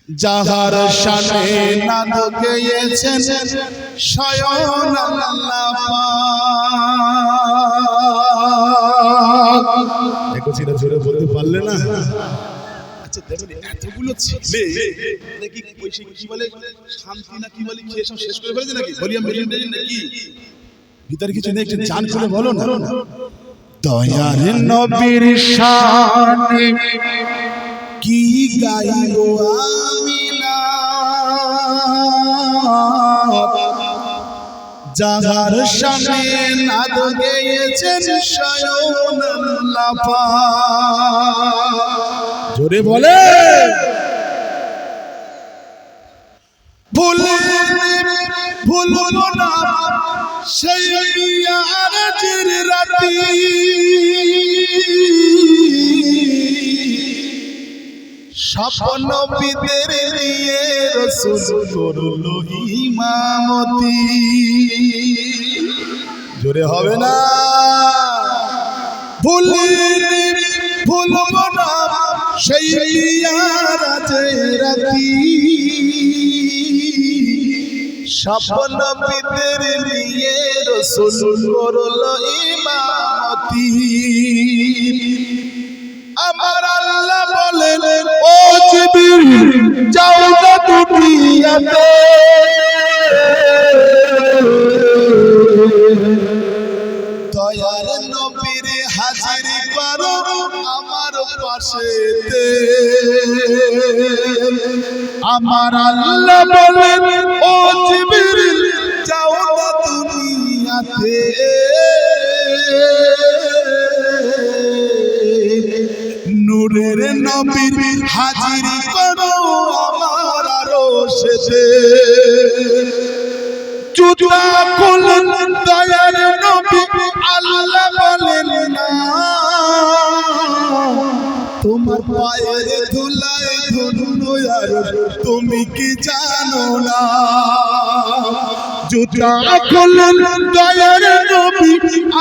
যাহার শানে নাদ গেয়েছেন স্বয়ং আল্লাহ পাক। দেখো ছেলে জোরে বলতে পারলে না? আচ্ছা দেখো এতগুলো ছেলে নাকি কি বলে শান্তি না কি বলে খেয়ে সব শেষ করে ফেলেছে নাকি? ভলিউম বেরিয়ে নাকি ভিতরে কিছু নেই? একটু জান খুলে বলো না। দয়ার নবীর শানে কি গাইবো আমি না, যাহার শানে নাদ গেয়েছেন স্বয়ং আল্লাহ পাক। জোরে বলে ভুলবো না সেই মিয়ারাজের রাতি, স্বপ্ন বিদের নিয়ে রাসূল করলো ইমামতি। জোরে হবে না? ভুলবো না সেই মিয়ারাজের রাতি, স্বপ্ন বিদের নিয়ে রাসূল করলো ইমামতি। আমার আল্লাহ বলেন ও জিবরিল যাও না দুনিয়াতে, দয়ার নবীর হাজির করো আমার পাশেতে। আমার আল্লাহ বলেন ও জিবরিল যাও না দুনিয়াতে, নূরের নবীর হাজির করো আমার আরশেতে। জুতা খুলুন দয়ার নবী আল্লাহ বলেন না, তোমার পায়ের ধুলায় ধন্য তুমি কি জানো না? জুতা খুলুন দয়ার নবী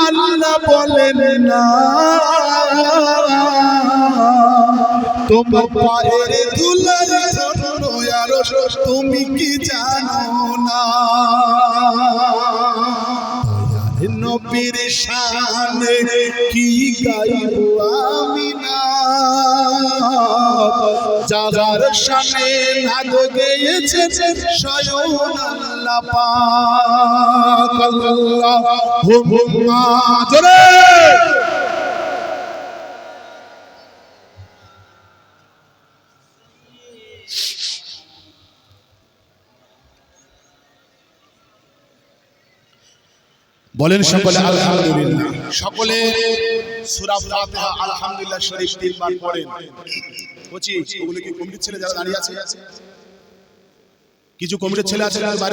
আল্লাহ বলেন না, তোমার পায়ের ধুলায় ধন্য তুমি কি জানো না? দয়ার নবীর শানে কি গাইবো আমি না, যাহার শানে নাদ গেয়েছেন স্বয়ং আল্লাহ পাক। আল্লাহুম্মা জোরে বলেন সকলে আলহামদুলিল্লাহ। সকলে সূরা ফাতিহা আলহামদুলিল্লাহ শরীফ 3 বার পড়েন। কোচি ওগুলো কি কমিটির ছেলে যারা দাঁড়িয়ে আছে, কিছু কমিটির ছেলে আছে বাইরে